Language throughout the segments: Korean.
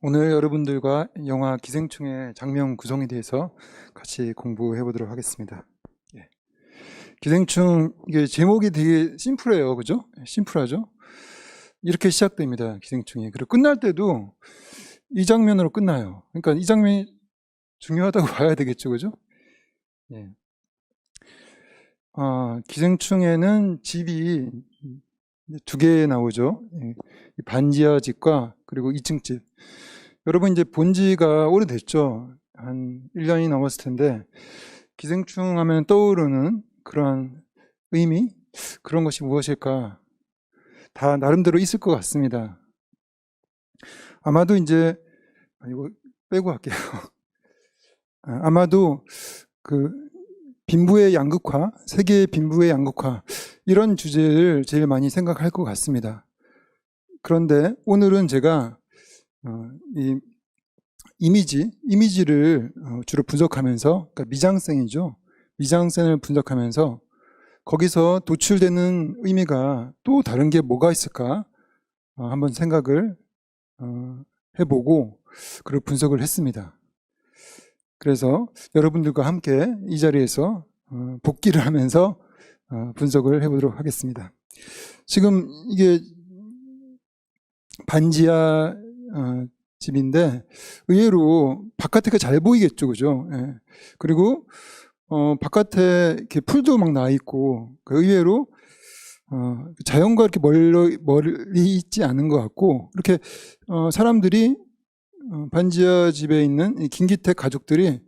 오늘 여러분들과 영화 기생충의 장면 구성에 대해서 같이 공부해 보도록 하겠습니다. 예. 기생충, 이게 제목이 되게 심플해요. 그죠? 심플하죠? 이렇게 시작됩니다. 기생충이. 그리고 끝날 때도 이 장면으로 끝나요. 그러니까 이 장면이 중요하다고 봐야 되겠죠. 그죠? 예. 기생충에는 집이 두 개 나오죠. 예. 반지하 집과 그리고 2층 집. 여러분 이제 본 지가 오래됐죠. 한 1년이 넘었을 텐데 기생충 하면 떠오르는 그런 의미? 그런 것이 무엇일까? 다 나름대로 있을 것 같습니다. 아마도 이제 이거 빼고 할게요. 아마도 그 빈부의 양극화, 세계의 빈부의 양극화 이런 주제를 제일 많이 생각할 것 같습니다. 그런데 오늘은 제가 이 이미지를 주로 분석하면서, 그러니까 미장센이죠. 미장센을 분석하면서 거기서 도출되는 의미가 또 다른 게 뭐가 있을까 한번 생각을 해보고 그리고 분석을 했습니다. 그래서 여러분들과 함께 이 자리에서 복기를 하면서 분석을 해보도록 하겠습니다. 지금 이게 반지하 집인데 의외로 바깥에가 잘 보이겠죠, 그죠? 예. 그리고 바깥에 이렇게 풀도 막 나 있고 의외로 자연과 이렇게 멀리 있지 않은 것 같고 이렇게 사람들이 반지하 집에 있는 김기택 가족들이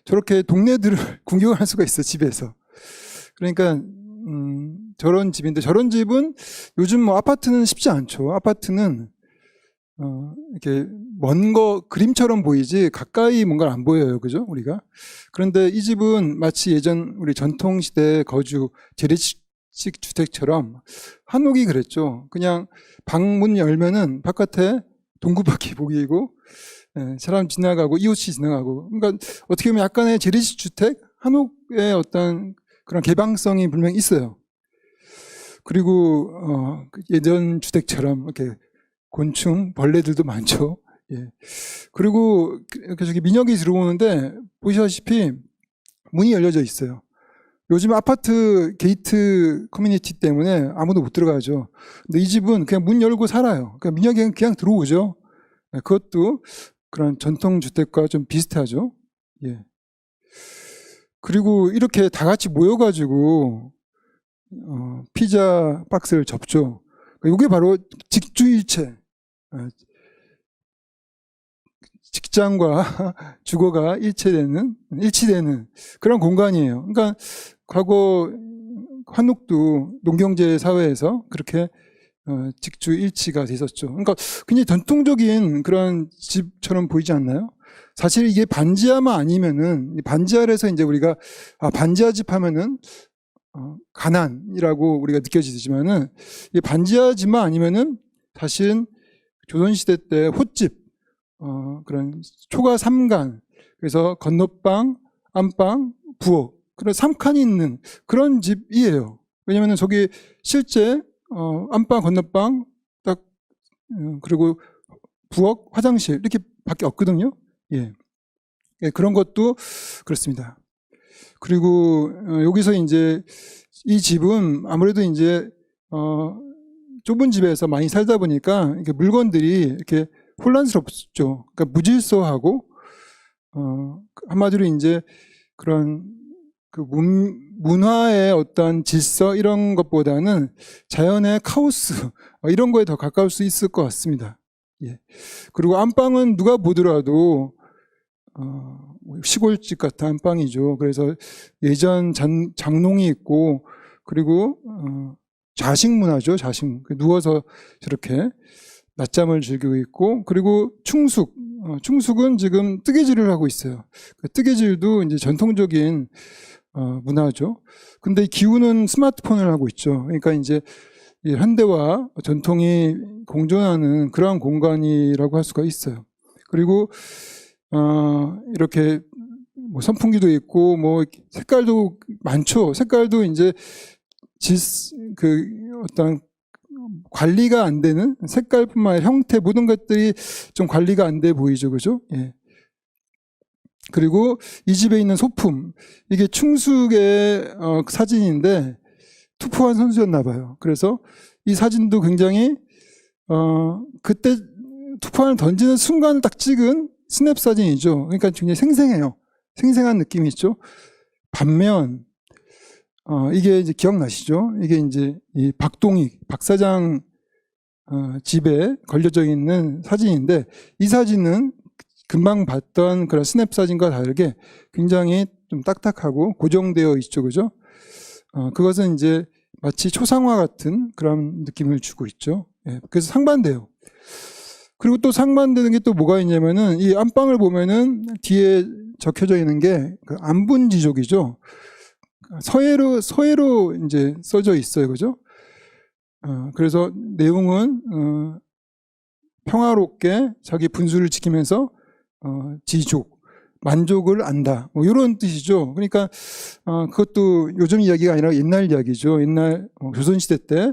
저렇게 동네들을 구경할 수가 있어, 집에서. 그러니까 저런 집인데 저런 집은 요즘 뭐 아파트는 쉽지 않죠. 아파트는 이렇게 먼 거 그림처럼 보이지 가까이 뭔가 안 보여요, 그죠? 우리가. 그런데 이 집은 마치 예전 우리 전통시대 거주 재래식 주택처럼 한옥이 그랬죠. 그냥 방문 열면은 바깥에 동구밖에 보이고 사람 지나가고 이웃이 지나가고. 그러니까 어떻게 보면 약간의 재래식 주택, 한옥의 어떤 그런 개방성이 분명히 있어요. 그리고 예전 주택처럼 이렇게 곤충, 벌레들도 많죠. 예. 그리고 이렇게 저기 민혁이 들어오는데 보시다시피 문이 열려져 있어요. 요즘 아파트 게이트 커뮤니티 때문에 아무도 못 들어가죠. 근데 이 집은 그냥 문 열고 살아요. 그러니까 민혁이 그냥 들어오죠. 예. 그것도 그런 전통주택과 좀 비슷하죠. 예. 그리고 이렇게 다 같이 모여가지고 피자 박스를 접죠. 이게 바로 직주일체. 직장과 주거가 일치되는 그런 공간이에요. 그러니까 과거 한옥도 농경제 사회에서 그렇게 직주일치가 됐었죠. 그러니까 굉장히 전통적인 그런 집처럼 보이지 않나요? 사실 이게 반지하만 아니면은, 반지하에서 이제 우리가 반지하 집 하면은 가난이라고 우리가 느껴지지만은, 이 반지하 집만 아니면은 사실은 조선시대 때 홑집, 그런 초가 3간, 그래서 건너방, 안방, 부엌, 그런 3칸이 있는 그런 집이에요. 왜냐면은 저기 실제 안방, 건너방, 딱 그리고 부엌, 화장실 이렇게 밖에 없거든요. 예. 예, 그런 것도 그렇습니다. 그리고 여기서 이제 이 집은 아무래도 이제 좁은 집에서 많이 살다 보니까 이렇게 물건들이 이렇게 혼란스럽죠. 그러니까 무질서하고 한마디로 이제 그런 그 문화의 어떤 질서 이런 것보다는 자연의 카오스 이런 거에 더 가까울 수 있을 것 같습니다. 예. 그리고 안방은 누가 보더라도 시골집 같은 안방이죠. 그래서 예전 장롱이 있고 그리고 자식 문화죠. 자식 누워서 저렇게 낮잠을 즐기고 있고, 그리고 충숙은 지금 뜨개질을 하고 있어요. 그 뜨개질도 이제 전통적인 문화죠. 근데 기후는 스마트폰을 하고 있죠. 그러니까 이제 현대와 전통이 공존하는 그러한 공간이라고 할 수가 있어요. 그리고 이렇게 뭐 선풍기도 있고 뭐 색깔도 많죠. 색깔도 이제 어떤 관리가 안 되는 색깔뿐만 아니라 형태 모든 것들이 좀 관리가 안 돼 보이죠, 그죠? 예. 그리고 이 집에 있는 소품, 이게 충숙의 사진인데 투포한 선수였나 봐요. 그래서 이 사진도 굉장히 그때 투포안을 던지는 순간을 딱 찍은 스냅 사진이죠. 그러니까 굉장히 생생해요. 생생한 느낌이 있죠. 반면 이게 이제 기억나시죠? 이게 이제 이 박동익 박 사장 집에 걸려져 있는 사진인데, 이 사진은 금방 봤던 그런 스냅 사진과 다르게 굉장히 좀 딱딱하고 고정되어 있죠, 그죠? 그것은 이제 마치 초상화 같은 그런 느낌을 주고 있죠. 예, 그래서 상반돼요. 그리고 또 상반되는 게 또 뭐가 있냐면은, 이 안방을 보면은 뒤에 적혀져 있는 게 그 안분지족이죠. 서예로 이제 써져 있어요, 그죠? 그래서 내용은 평화롭게 자기 분수를 지키면서 지족, 만족을 안다, 뭐 이런 뜻이죠. 그러니까 그것도 요즘 이야기가 아니라 옛날 이야기죠. 옛날 조선시대 때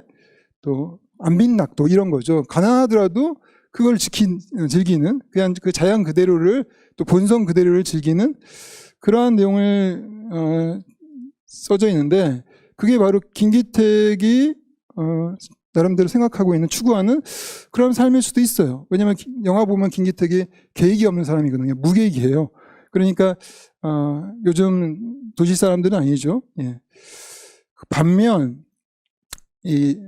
또 안빈낙도 이런 거죠. 가난하더라도 그걸 즐기는, 그냥 그 자연 그대로를, 또 본성 그대로를 즐기는 그러한 내용을 써져 있는데, 그게 바로 김기택이 나름대로 생각하고 있는, 추구하는 그런 삶일 수도 있어요. 왜냐하면 영화 보면 김기택이 계획이 없는 사람이거든요. 무계획이에요. 그러니까 요즘 도시 사람들은 아니죠. 예. 반면 이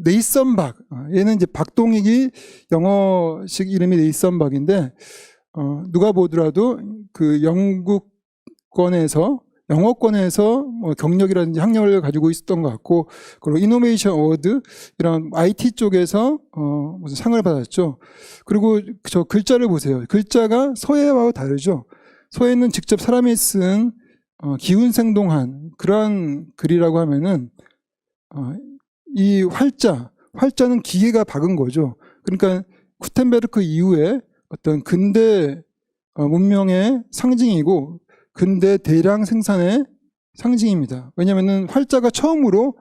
네이선박, 얘는 이제 박동익이 영어식 이름이 네이선박인데, 누가 보더라도 그 영어권에서 뭐 경력이라든지 학력을 가지고 있었던 것 같고, 그리고 이노베이션 어워드 이런 IT 쪽에서 무슨 상을 받았죠. 그리고 저 글자를 보세요. 글자가 서예와 다르죠. 서예는 직접 사람이 쓴 기운생동한 그러한 글이라고 하면은 이 활자는 기계가 박은 거죠. 그러니까 구텐베르크 이후에 어떤 근대 문명의 상징이고 근대 대량 생산의 상징입니다. 왜냐하면 활자가 처음으로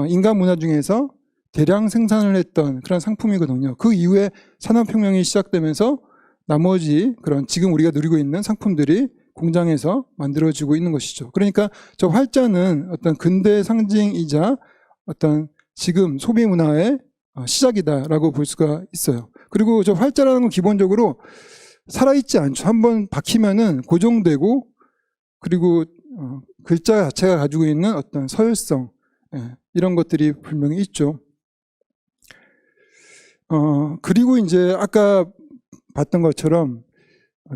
인간 문화 중에서 대량 생산을 했던 그런 상품이거든요. 그 이후에 산업혁명이 시작되면서 나머지 그런 지금 우리가 누리고 있는 상품들이 공장에서 만들어지고 있는 것이죠. 그러니까 저 활자는 어떤 근대 상징이자 어떤 지금 소비 문화의 시작이다라고 볼 수가 있어요. 그리고 저 활자라는 건 기본적으로 살아있지 않죠. 한번 박히면은 고정되고, 그리고 글자 자체가 가지고 있는 어떤 서열성, 이런 것들이 분명히 있죠. 그리고 이제 아까 봤던 것처럼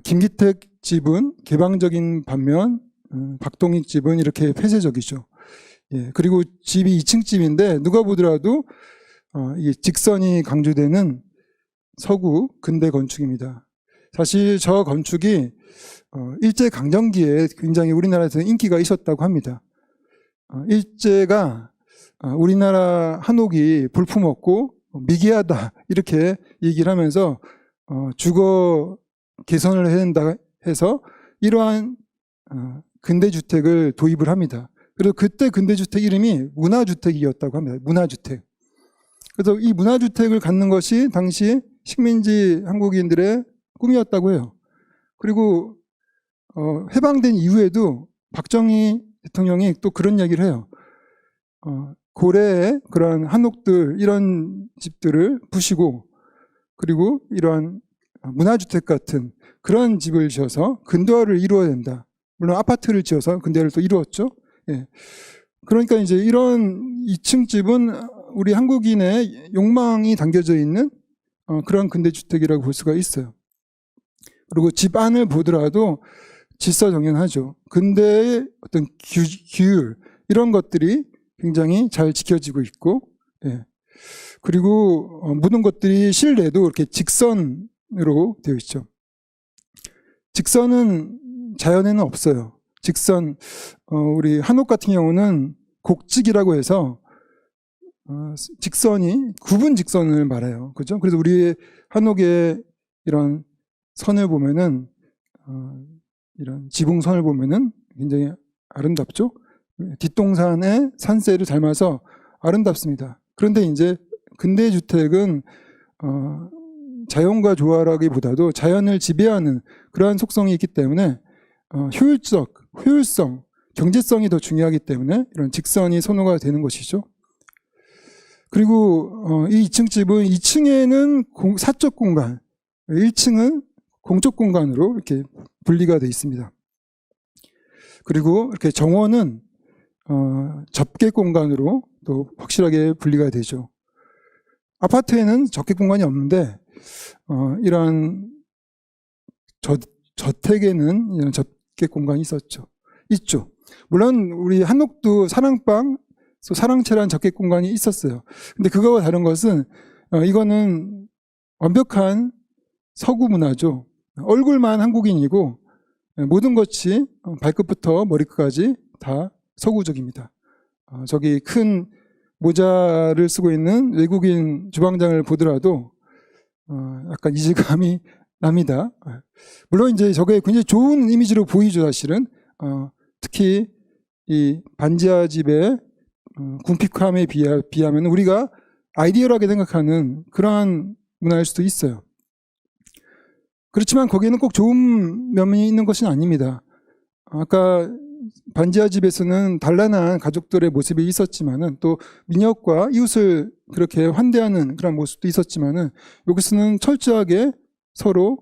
김기택 집은 개방적인 반면 박동익 집은 이렇게 폐쇄적이죠. 예, 그리고 집이 2층 집인데 누가 보더라도 이게 직선이 강조되는 서구 근대 건축입니다. 사실 저 건축이 일제강점기에 굉장히 우리나라에서 인기가 있었다고 합니다. 일제가 우리나라 한옥이 볼품없고 미개하다 이렇게 얘기를 하면서 주거 개선을 해야 된다 해서 이러한 근대주택을 도입을 합니다. 그래서 그때 근대주택 이름이 문화주택이었다고 합니다. 문화주택. 그래서 이 문화주택을 갖는 것이 당시 식민지 한국인들의 꿈이었다고 해요. 그리고 해방된 이후에도 박정희 대통령이 또 그런 얘기를 해요. 고래의 그런 한옥들, 이런 집들을 부시고, 그리고 이러한 문화주택 같은 그런 집을 지어서 근대화를 이루어야 된다. 물론 아파트를 지어서 근대화를 또 이루었죠. 예. 그러니까 이제 이런 2층 집은 우리 한국인의 욕망이 담겨져 있는 그런 근대주택이라고 볼 수가 있어요. 그리고 집 안을 보더라도 질서정연하죠. 근대의 어떤 규율, 이런 것들이 굉장히 잘 지켜지고 있고, 예. 그리고 모든 것들이 실내도 이렇게 직선으로 되어 있죠. 직선은 자연에는 없어요. 직선, 우리 한옥 같은 경우는 곡직이라고 해서 직선이 구분 직선을 말해요. 그죠? 그래서 우리 한옥의 이런 선을 보면은 이런 지붕선을 보면은 굉장히 아름답죠? 뒷동산의 산세를 닮아서 아름답습니다. 그런데 이제 근대 주택은 자연과 조화라기보다도 자연을 지배하는 그러한 속성이 있기 때문에 효율성, 경제성이 더 중요하기 때문에 이런 직선이 선호가 되는 것이죠. 그리고 이 2층 집은 2층에는 사적 공간, 1층은 공적 공간으로 이렇게 분리가 되어 있습니다. 그리고 이렇게 정원은 접객 공간으로 또 확실하게 분리가 되죠. 아파트에는 접객 공간이 없는데 이러한 저택에는 이런 접객 공간이 있죠. 물론 우리 한옥도 사랑방, 사랑채라는 접객 공간이 있었어요. 근데 그거와 다른 것은 이거는 완벽한 서구 문화죠. 얼굴만 한국인이고 모든 것이 발끝부터 머리끝까지 다 서구적입니다. 저기 큰 모자를 쓰고 있는 외국인 주방장을 보더라도 약간 이질감이 납니다. 물론 이제 저게 굉장히 좋은 이미지로 보이죠, 사실은. 특히 이 반지하 집의 궁핍함에 비하면 우리가 아이디얼하게 생각하는 그러한 문화일 수도 있어요. 그렇지만 거기에는 꼭 좋은 면이 있는 것은 아닙니다. 아까 반지하 집에서는 단란한 가족들의 모습이 있었지만은 또 민혁과 이웃을 그렇게 환대하는 그런 모습도 있었지만은 여기서는 철저하게 서로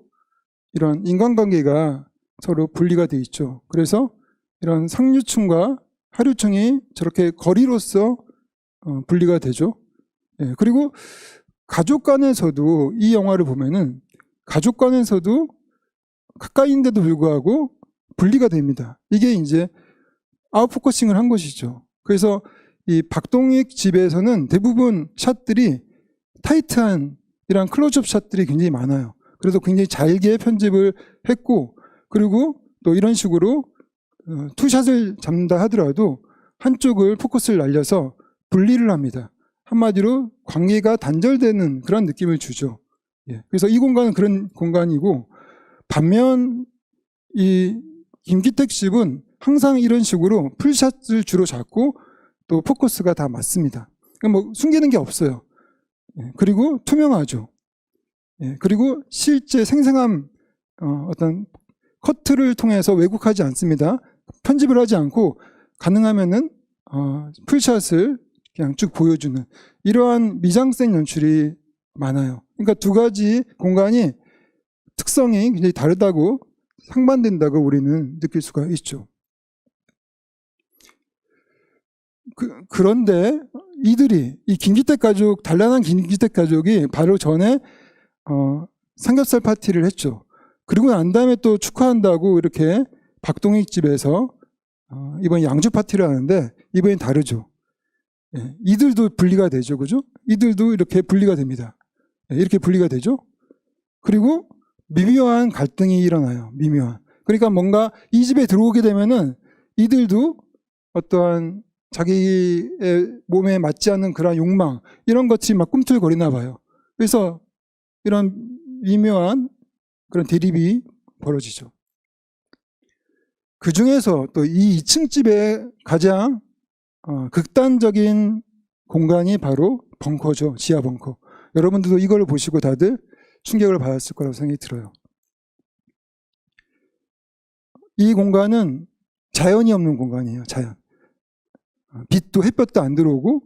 이런 인간관계가 서로 분리가 돼 있죠. 그래서 이런 상류층과 하류층이 저렇게 거리로서 분리가 되죠. 예, 그리고 가족 간에서도 이 영화를 보면은 가족 간에서도 가까이인데도 불구하고 분리가 됩니다. 이게 이제 아웃포커싱을 한 것이죠. 그래서 이 박동익 집에서는 대부분 샷들이 타이트한 이런 클로즈업 샷들이 굉장히 많아요. 그래서 굉장히 잘게 편집을 했고, 그리고 또 이런 식으로 투샷을 잡는다 하더라도 한쪽을 포커스를 날려서 분리를 합니다. 한마디로 관계가 단절되는 그런 느낌을 주죠. 예. 그래서 이 공간은 그런 공간이고, 반면 이 김기택 집은 항상 이런 식으로 풀샷을 주로 잡고 또 포커스가 다 맞습니다. 그러니까 뭐 숨기는 게 없어요. 예. 그리고 투명하죠. 예. 그리고 실제 생생한 어떤 커트를 통해서 왜곡하지 않습니다. 편집을 하지 않고 가능하면은 풀샷을 그냥 쭉 보여주는 이러한 미장센 연출이 많아요. 그러니까 두 가지 공간이 특성이 굉장히 다르다고 상반된다고 우리는 느낄 수가 있죠. 그런데 이들이 이 김기택 가족, 단란한 김기택 가족이 바로 전에 삼겹살 파티를 했죠. 그리고 난 다음에 또 축하한다고 이렇게 박동익 집에서 이번 양주 파티를 하는데 이번엔 다르죠. 예, 이들도 분리가 되죠, 그죠? 이들도 이렇게 분리가 됩니다. 예, 이렇게 분리가 되죠. 그리고 미묘한 갈등이 일어나요. 미묘한. 그러니까 뭔가 이 집에 들어오게 되면은 이들도 어떠한 자기의 몸에 맞지 않는 그런 욕망 이런 것이 막 꿈틀거리나 봐요. 그래서 이런 미묘한 그런 대립이 벌어지죠. 그 중에서 또 이 2층 집의 가장 극단적인 공간이 바로 벙커죠. 지하 벙커. 여러분들도 이걸 보시고 다들 충격을 받았을 거라고 생각이 들어요. 이 공간은 자연이 없는 공간이에요. 자연. 빛도 햇볕도 안 들어오고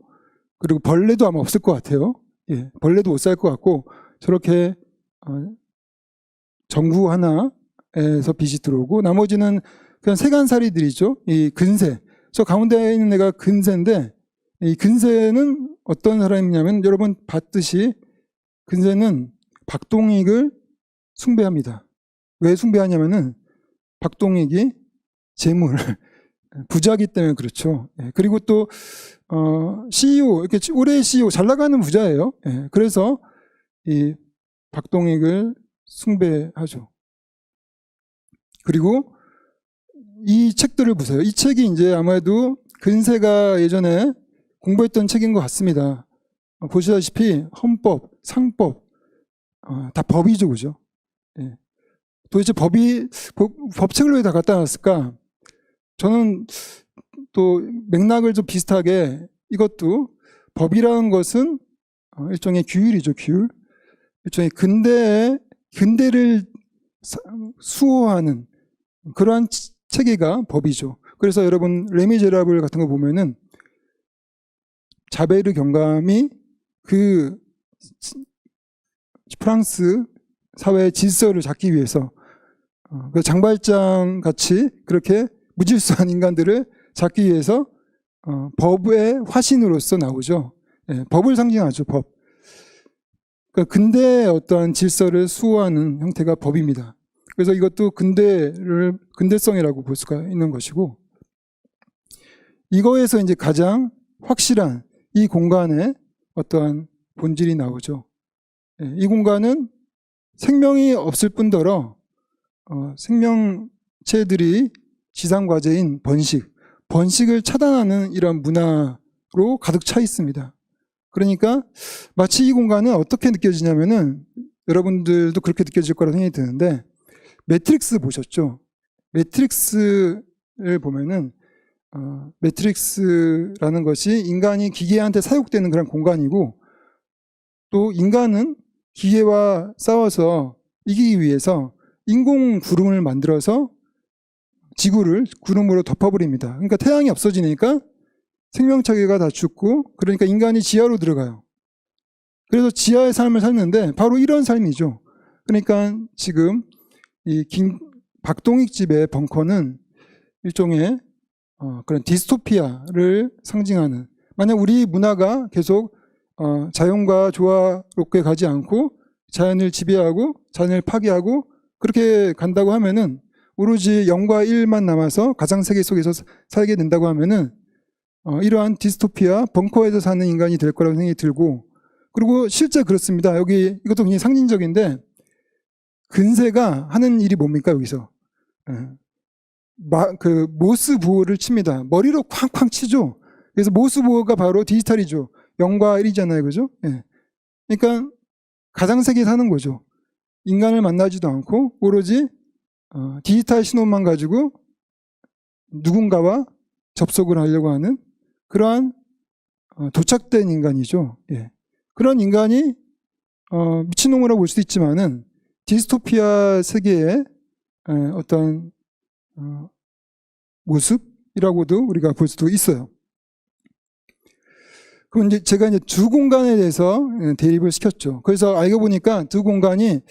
그리고 벌레도 아마 없을 것 같아요. 예, 벌레도 못 살 것 같고 저렇게 전구 하나에서 빛이 들어오고 나머지는 그냥 세간살이들이죠. 이 근세. 저 가운데 있는 애가 근세인데 이 근세는 어떤 사람이냐면 여러분 봤듯이 근세는 박동익을 숭배합니다. 왜 숭배하냐면은 박동익이 재물 부자기 때문에 그렇죠. 예, 그리고 또 CEO 이렇게 올해 CEO 잘 나가는 부자예요. 예, 그래서 이 박동익을 숭배하죠. 그리고 이 책들을 보세요. 이 책이 이제 아무래도 근세가 예전에 공부했던 책인 것 같습니다. 보시다시피 헌법, 상법 다 법이죠, 그죠? 예. 도대체 법책을 왜 다 갖다 놨을까? 저는 또 맥락을 좀 비슷하게 이것도 법이라는 것은 일종의 규율이죠, 규율. 일종의 근대를 수호하는 그러한 체계가 법이죠. 그래서 여러분 레미제라블 같은 거 보면은 자베르 경감이 그 프랑스 사회의 질서를 잡기 위해서 그 장발장 같이 그렇게 무질서한 인간들을 잡기 위해서 법의 화신으로서 나오죠. 예, 법을 상징하죠, 법. 그러니까 근대의 어떠한 질서를 수호하는 형태가 법입니다. 그래서 이것도 근대성이라고 볼 수가 있는 것이고, 이거에서 이제 가장 확실한 이 공간의 어떠한 본질이 나오죠. 예, 이 공간은 생명이 없을 뿐더러 생명체들이 지상과제인 번식을 차단하는 이런 문화로 가득 차 있습니다. 그러니까 마치 이 공간은 어떻게 느껴지냐면은 여러분들도 그렇게 느껴질 거라고 생각이 드는데, 매트릭스 보셨죠? 매트릭스를 보면은 매트릭스라는 것이 인간이 기계한테 사육되는 그런 공간이고, 또 인간은 기계와 싸워서 이기기 위해서 인공 구름을 만들어서 지구를 구름으로 덮어버립니다. 그러니까 태양이 없어지니까 생명체계가 다 죽고, 그러니까 인간이 지하로 들어가요. 그래서 지하의 삶을 살는데 바로 이런 삶이죠. 그러니까 지금 이 박동익 집의 벙커는 일종의 그런 디스토피아를 상징하는, 만약 우리 문화가 계속 자연과 조화롭게 가지 않고 자연을 지배하고 자연을 파괴하고 그렇게 간다고 하면은 오로지 0과 1만 남아서 가상세계 속에서 살게 된다고 하면은 이러한 디스토피아, 벙커에서 사는 인간이 될 거라고 생각이 들고, 그리고 실제 그렇습니다. 여기 이것도 굉장히 상징적인데, 근세가 하는 일이 뭡니까 여기서? 그 모스 부호를 칩니다. 머리로 쾅쾅 치죠. 그래서 모스 부호가 바로 디지털이죠. 0과 1이잖아요, 그죠? 예. 그러니까 가상세계에 사는 거죠. 인간을 만나지도 않고 오로지 디지털 신호만 가지고 누군가와 접속을 하려고 하는 그러한 도착된 인간이죠. 예. 그런 인간이 미친놈이라고 볼 수도 있지만은 디스토피아 세계의 어떤 모습이라고도 우리가 볼 수도 있어요. 그럼 이제 제가 이제 두 공간에 대해서 대립을 시켰죠. 그래서 알고 보니까 두 공간이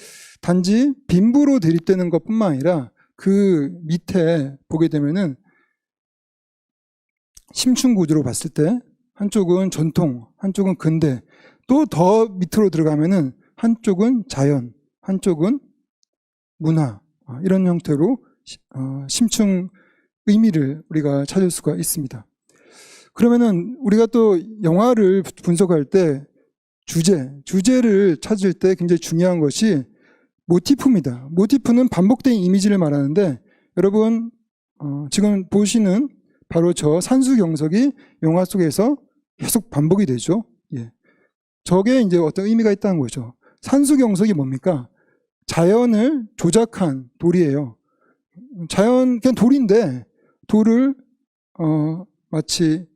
단지 빈부로 대립되는 것뿐만 아니라 그 밑에 보게 되면은 심층 구조로 봤을 때 한쪽은 전통, 한쪽은 근대, 또 더 밑으로 들어가면은 한쪽은 자연, 한쪽은 문화, 이런 형태로 심층 의미를 우리가 찾을 수가 있습니다. 그러면은 우리가 또 영화를 분석할 때 주제를 찾을 때 굉장히 중요한 것이 모티프입니다. 모티프는 반복된 이미지를 말하는데, 여러분 지금 보시는 바로 저 산수경석이 영화 속에서 계속 반복이 되죠. 예. 저게 이제 어떤 의미가 있다는 거죠. 산수경석이 뭡니까? 자연을 조작한 돌이에요. 자연 그냥 돌인데 돌을 마치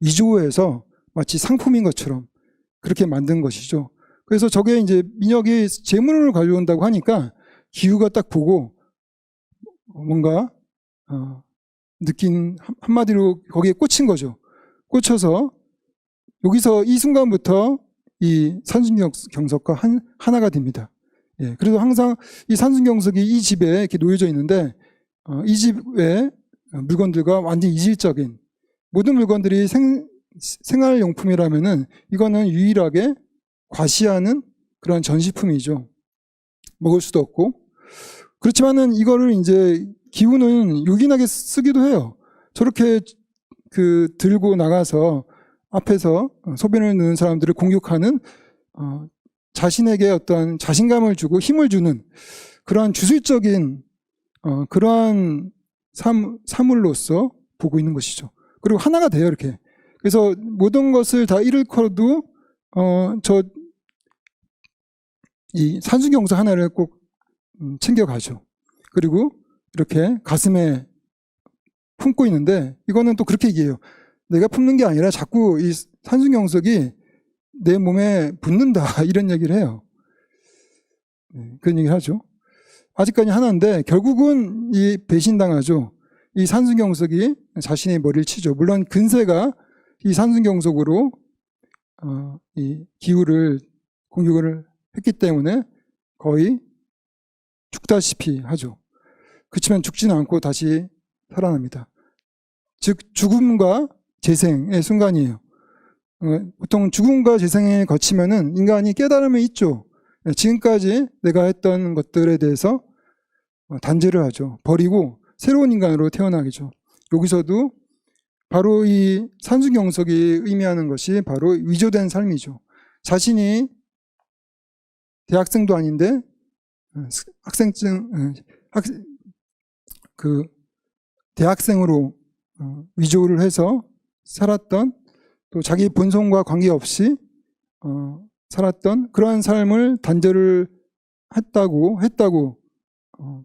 위조해서 마치 상품인 것처럼 그렇게 만든 것이죠. 그래서 저게 이제 민혁이 재물을 가져온다고 하니까 기후가 딱 보고 뭔가 느낀, 한마디로 거기에 꽂힌 거죠. 꽂혀서 여기서 이 순간부터 이 산수경석과 하나가 됩니다. 예, 그래서 항상 이 산수경석이 이 집에 이렇게 놓여져 있는데 이 집의 물건들과 완전히 이질적인 모든 물건들이 생활용품이라면은 이거는 유일하게 과시하는 그런 전시품이죠. 먹을 수도 없고. 그렇지만은 이거를 이제 기후는 요긴하게 쓰기도 해요. 저렇게 들고 나가서 앞에서 소변을 넣는 사람들을 공격하는 자신에게 어떤 자신감을 주고 힘을 주는 그러한 주술적인 그러한 사물로서 보고 있는 것이죠. 그리고 하나가 돼요, 이렇게. 그래서 모든 것을 다 잃고도 이 산수경석 하나를 꼭 챙겨가죠. 그리고 이렇게 가슴에 품고 있는데, 이거는 또 그렇게 얘기해요. 내가 품는 게 아니라 자꾸 이 산수경석이 내 몸에 붙는다 이런 얘기를 해요. 그런 얘기를 하죠. 아직까지 하나인데 결국은 이 배신당하죠. 이 산수경석이 자신의 머리를 치죠. 물론 근세가 이 산수경석으로 이 기후를 공격을 했기 때문에 거의 죽다시피 하죠. 그렇지만 죽지는 않고 다시 살아납니다. 즉 죽음과 재생의 순간이에요. 보통 죽음과 재생에 거치면은 인간이 깨달음이 있죠. 지금까지 내가 했던 것들에 대해서 단죄를 하죠. 버리고 새로운 인간으로 태어나겠죠. 여기서도 바로 이 산수경석이 의미하는 것이 바로 위조된 삶이죠. 자신이 대학생도 아닌데 대학생으로 위조를 해서 살았던, 또 자기 본성과 관계없이 살았던 그러한 삶을 단죄를 했다고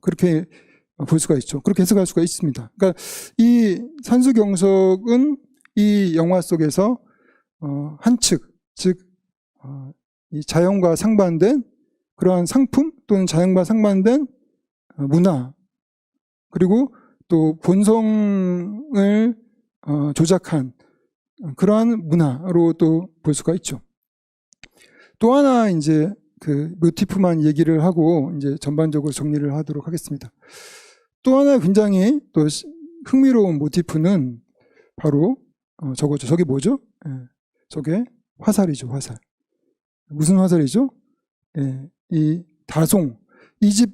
그렇게 볼 수가 있죠. 그렇게 해석할 수가 있습니다. 그러니까 이 산수경석은 이 영화 속에서 한 측, 즉 이 자연과 상반된 그러한 상품 또는 자연과 상반된 문화, 그리고 또 본성을 조작한 그러한 문화로 또 볼 수가 있죠. 또 하나 이제 그 모티프만 얘기를 하고 이제 전반적으로 정리를 하도록 하겠습니다. 또 하나 굉장히 또 흥미로운 모티프는 바로 저거죠. 저게 뭐죠? 저게 화살이죠. 화살. 무슨 화살이죠? 이 다송. 이 집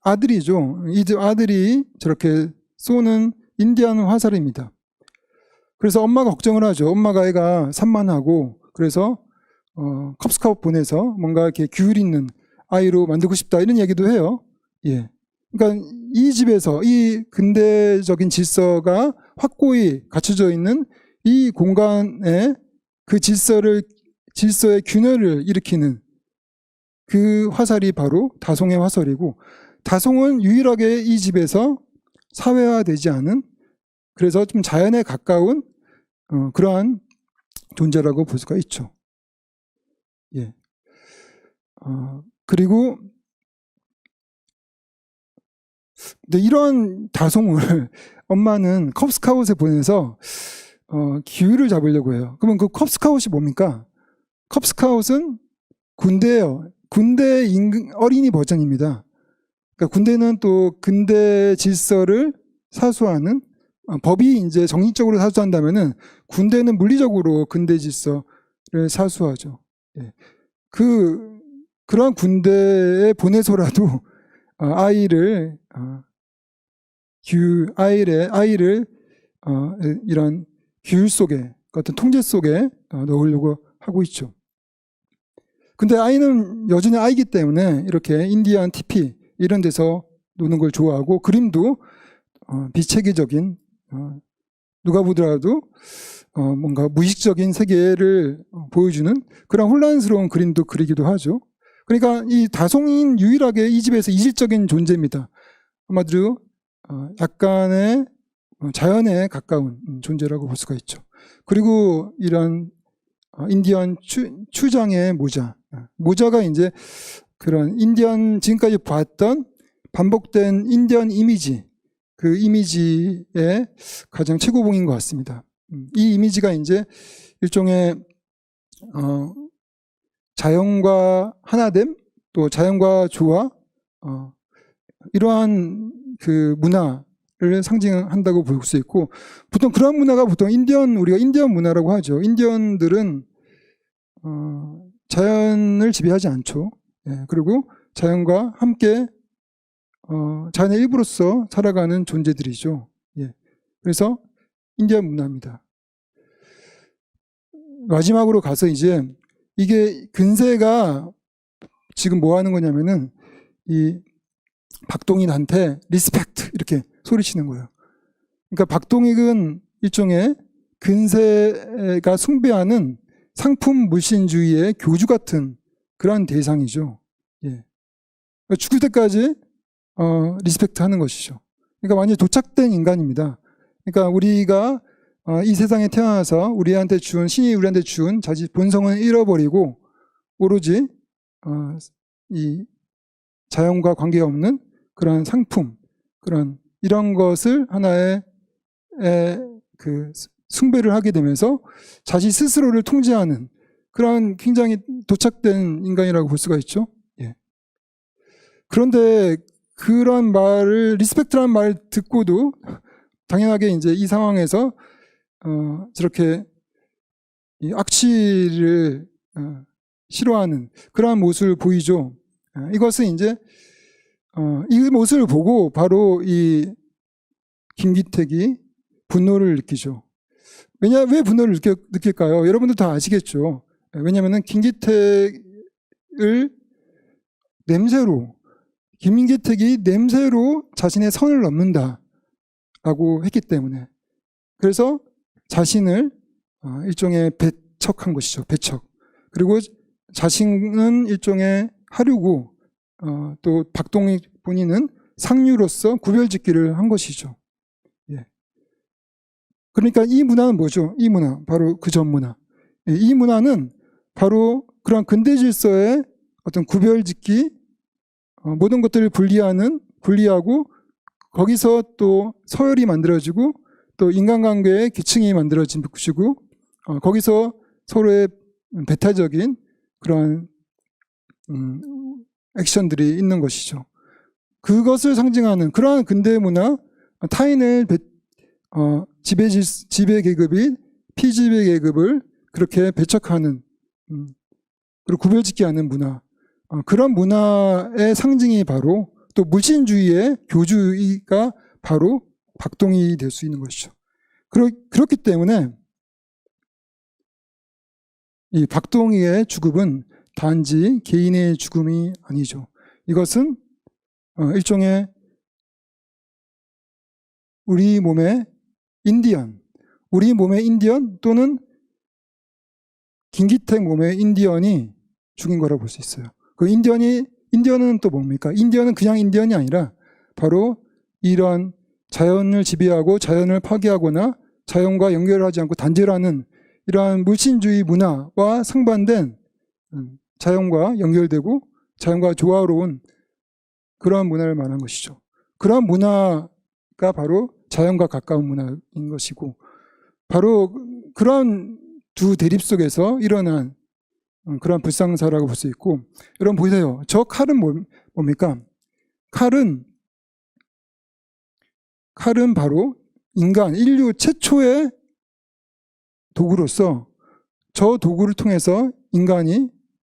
아들이죠. 이 집 아들이 저렇게 쏘는 인디안 화살입니다. 그래서 엄마가 걱정을 하죠. 엄마가 애가 산만하고 그래서 컵스카웃 보내서 뭔가 이렇게 규율 있는 아이로 만들고 싶다 이런 얘기도 해요. 예. 그러니까 이 집에서 이 근대적인 질서가 확고히 갖춰져 있는 이 공간에 그 질서의 균열을 일으키는 그 화살이 바로 다송의 화살이고, 다송은 유일하게 이 집에서 사회화되지 않은, 그래서 좀 자연에 가까운 그러한 존재라고 볼 수가 있죠. 예. 그리고 근데 이런 다송을 엄마는 컵스카웃에 보내서 기후를 잡으려고 해요. 그러면 그 컵스카웃이 뭡니까? 컵스카웃은 군대예요. 군대 어린이 버전입니다. 그러니까 군대는 또 근대 질서를 사수하는, 법이 이제 정신적으로 사수한다면은 군대는 물리적으로 근대 질서를 사수하죠. 예. 그러한 군대에 보내서라도 아이를 이런 규율 속에, 어떤 통제 속에 넣으려고 하고 있죠. 근데 아이는 여전히 아이기 때문에 이렇게 인디안 티피 이런 데서 노는 걸 좋아하고, 그림도 비체계적인, 누가 보더라도 뭔가 무의식적인 세계를 보여주는 그런 혼란스러운 그림도 그리기도 하죠. 그러니까 이 다송인 유일하게 이 집에서 이질적인 존재입니다. 한마디로 약간의 자연에 가까운 존재라고 볼 수가 있죠. 그리고 이런 인디언 추장의 모자가 이제 그런 인디언, 지금까지 봤던 반복된 인디언 이미지, 그 이미지의 가장 최고봉인 것 같습니다. 이 이미지가 이제 일종의 자연과 하나됨, 또 자연과 조화, 이러한 그 문화를 상징한다고 볼 수 있고, 보통 그런 문화가 보통 우리가 인디언 문화라고 하죠. 인디언들은 자연을 지배하지 않죠. 예, 그리고 자연과 함께 자연의 일부로서 살아가는 존재들이죠. 예, 그래서 인디언 문화입니다. 마지막으로 가서 이제 이게 근세가 지금 뭐 하는 거냐면은 이 박동익한테 리스펙트 이렇게 소리치는 거예요. 그러니까 박동익은 일종의 근세가 숭배하는 상품 물신주의의 교주 같은 그런 대상이죠. 예. 죽을 때까지 리스펙트 하는 것이죠. 그러니까 완전히 도착된 인간입니다. 그러니까 우리가 이 세상에 태어나서 신이 우리한테 준 자기 본성은 잃어버리고 오로지 이 자연과 관계없는 그런 상품, 이런 것을 하나의 그 숭배를 하게 되면서 자기 스스로를 통제하는 그런 굉장히 도착된 인간이라고 볼 수가 있죠. 예. 그런데 그런 말을, 리스펙트라는 말 듣고도 당연하게 이제 이 상황에서 저렇게 이 악취를 싫어하는 그러한 모습을 보이죠. 이것은 이제 이 모습을 보고 바로 이 김기택이 분노를 느끼죠. 왜 분노를 느낄까요? 여러분들 다 아시겠죠. 왜냐하면 김기택이 냄새로 자신의 선을 넘는다라고 했기 때문에, 그래서 자신을 일종의 배척한 것이죠. 배척. 그리고 자신은 일종의 하류고 또 박동희 본인은 상류로서 구별짓기를 한 것이죠. 예. 그러니까 이 문화는 뭐죠? 이 문화, 바로 그 전 문화. 예, 이 문화는 바로 그런 근대 질서의 어떤 구별짓기, 모든 것들을 분리하고 거기서 또 서열이 만들어지고 또 인간관계의 기층이 만들어진 것이고 거기서 서로의 배타적인 그런 액션들이 있는 것이죠. 그것을 상징하는 그러한 근대 문화, 타인을 지배 계급이 피지배 계급을 그렇게 배척하는 그리고 구별짓기 하는 문화, 그런 문화의 상징이 바로 또 물신주의의 교주가 바로 박동희 될 수 있는 것이죠. 그렇기 때문에 이 박동희의 죽음은 단지 개인의 죽음이 아니죠. 이것은 일종의 우리 몸의 인디언 또는 김기택 몸의 인디언이 죽인 거라고 볼 수 있어요. 그 인디언은 또 뭡니까? 인디언은 그냥 인디언이 아니라 바로 이런 자연을 지배하고 자연을 파괴하거나 자연과 연결하지 않고 단절하는 이러한 물신주의 문화와 상반된 자연과 연결되고 자연과 조화로운 그러한 문화를 말하는 것이죠. 그러한 문화가 바로 자연과 가까운 문화인 것이고, 바로 그런 두 대립 속에서 일어난 그런 불상사라고 볼 수 있고, 여러분 보세요. 저 칼은 뭡니까? 칼은 바로 인류 최초의 도구로서 저 도구를 통해서 인간이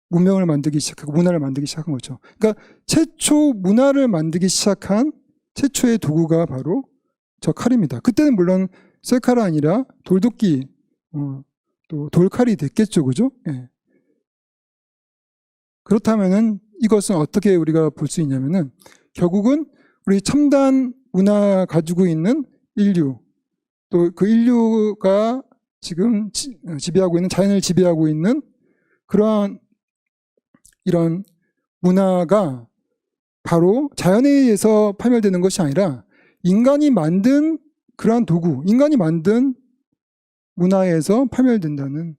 문명을 만들기 시작하고 문화를 만들기 시작한 거죠. 그러니까 최초 문화를 만들기 시작한 최초의 도구가 바로 저 칼입니다. 그때는 물론 쇠칼이 아니라 돌도끼, 또 돌칼이 됐겠죠, 그죠? 예. 그렇다면은 이것은 어떻게 우리가 볼 수 있냐면은 결국은 우리 첨단 문화 가지고 있는 인류, 또 그 인류가 지금 지배하고 있는, 자연을 지배하고 있는 그러한 이런 문화가 바로 자연에 의해서 파멸되는 것이 아니라 인간이 만든 그러한 도구, 인간이 만든 문화에서 파멸된다는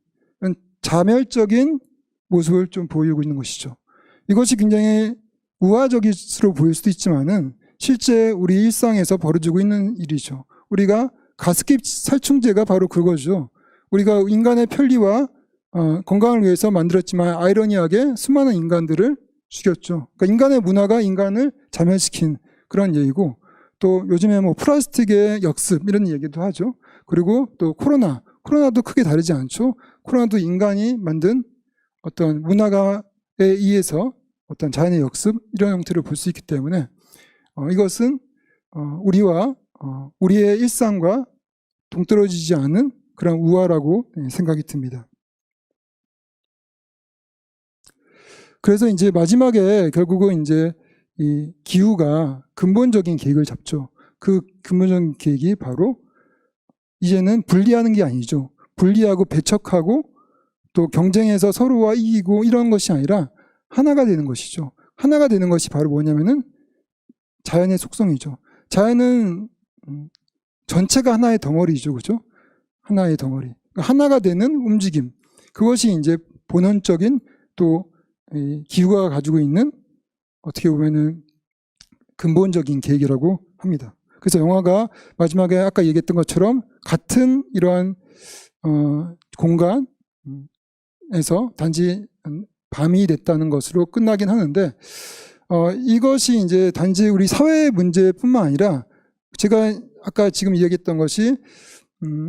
자멸적인 모습을 좀 보이고 있는 것이죠. 이것이 굉장히 우화적으로 보일 수도 있지만은 실제 우리 일상에서 벌어지고 있는 일이죠. 우리가 가습기 살충제가 바로 그거죠. 우리가 인간의 편리와 건강을 위해서 만들었지만 아이러니하게 수많은 인간들을 죽였죠. 그러니까 인간의 문화가 인간을 자멸시킨 그런 얘기고, 또 요즘에 뭐 플라스틱의 역습 이런 얘기도 하죠. 그리고 또 코로나도 크게 다르지 않죠. 코로나도 인간이 만든 어떤 문화에 의해서 어떤 자연의 역습 이런 형태를 볼 수 있기 때문에 이것은 우리의 일상과 동떨어지지 않은 그런 우화라고 생각이 듭니다. 그래서 이제 마지막에 결국은 이제 이 기후가 근본적인 계획을 잡죠. 그 근본적인 계획이 바로 이제는 분리하는 게 아니죠. 분리하고 배척하고 또 경쟁해서 서로와 이기고 이런 것이 아니라 하나가 되는 것이죠. 하나가 되는 것이 바로 뭐냐면은 자연의 속성이죠. 자연은 전체가 하나의 덩어리죠. 그죠? 하나의 덩어리, 하나가 되는 움직임, 그것이 이제 본원적인 또 기후가 가지고 있는 어떻게 보면은 근본적인 계획이라고 합니다. 그래서 영화가 마지막에 아까 얘기했던 것처럼 같은 이러한 공간에서 단지 밤이 됐다는 것으로 끝나긴 하는데 이것이 이제 단지 우리 사회의 문제뿐만 아니라 제가 아까 지금 이야기했던 것이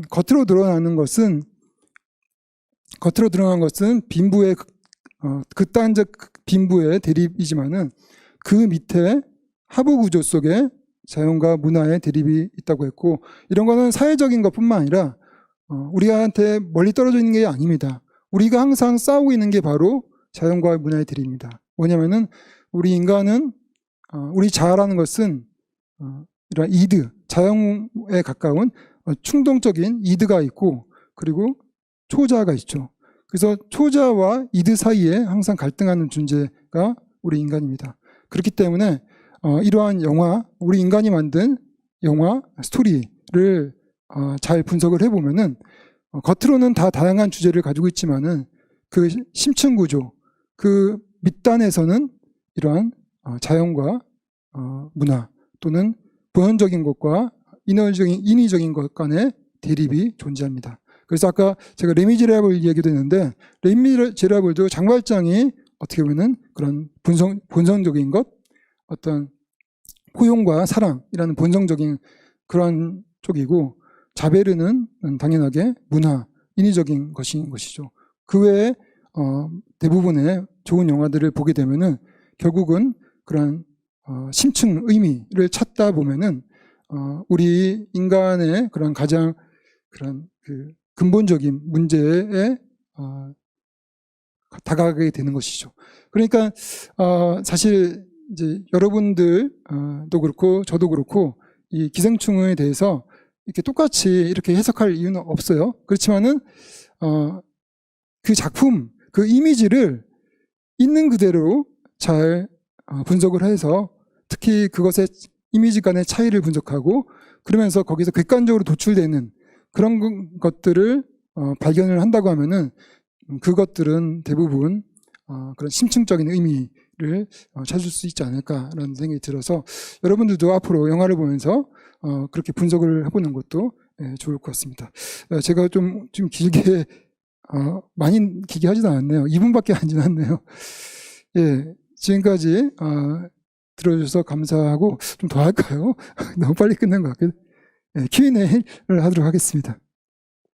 겉으로 드러나는 것은 빈부의 극단적 빈부의 대립이지만은 그 밑에 하부 구조 속에 자연과 문화의 대립이 있다고 했고, 이런 거는 사회적인 것뿐만 아니라 우리한테 멀리 떨어져 있는 게 아닙니다. 우리가 항상 싸우고 있는 게 바로 자연과 문화의 대립입니다. 뭐냐면은 우리 인간은 우리 자아라는 것은 이런 이드, 자연에 가까운 충동적인 이드가 있고, 그리고 초자가 있죠. 그래서 초자와 이드 사이에 항상 갈등하는 존재가 우리 인간입니다. 그렇기 때문에 이러한 영화, 우리 인간이 만든 영화 스토리를 잘 분석을 해보면은 겉으로는 다 다양한 주제를 가지고 있지만은 그 심층 구조, 그 밑단에서는 이러한 자연과 문화 또는 본원적인 것과 인위적인 것 간의 대립이 존재합니다. 그래서 아까 제가 레미제라블 얘기도 했는데, 레미제라블도 장발장이 어떻게 보면은 그런 본성적인 것, 어떤 포용과 사랑이라는 본성적인 그런 쪽이고, 자베르는 당연하게 문화, 인위적인 것인 것이죠. 그 외에 대부분의 좋은 영화들을 보게 되면은 결국은 그런 심층 의미를 찾다 보면은 우리 인간의 그런 가장 그런 그 근본적인 문제에 다가가게 되는 것이죠. 그러니까 사실 이제 여러분들도 그렇고 저도 그렇고 이 기생충에 대해서 이렇게 똑같이 이렇게 해석할 이유는 없어요. 그렇지만은 그 작품, 그 이미지를 있는 그대로 잘 분석을 해서 특히 그것의 이미지 간의 차이를 분석하고 그러면서 거기서 객관적으로 도출되는 그런 것들을 발견을 한다고 하면은 그것들은 대부분 그런 심층적인 의미를 찾을 수 있지 않을까라는 생각이 들어서 여러분들도 앞으로 영화를 보면서 그렇게 분석을 해보는 것도 좋을 것 같습니다. 제가 좀 길게 많이 길게 하지도 않았네요. 2분밖에 안 지났네요. 예, 지금까지 들어주셔서 감사하고 좀 더 할까요? 너무 빨리 끝난 것 같아요. Q&A를 하도록 하겠습니다.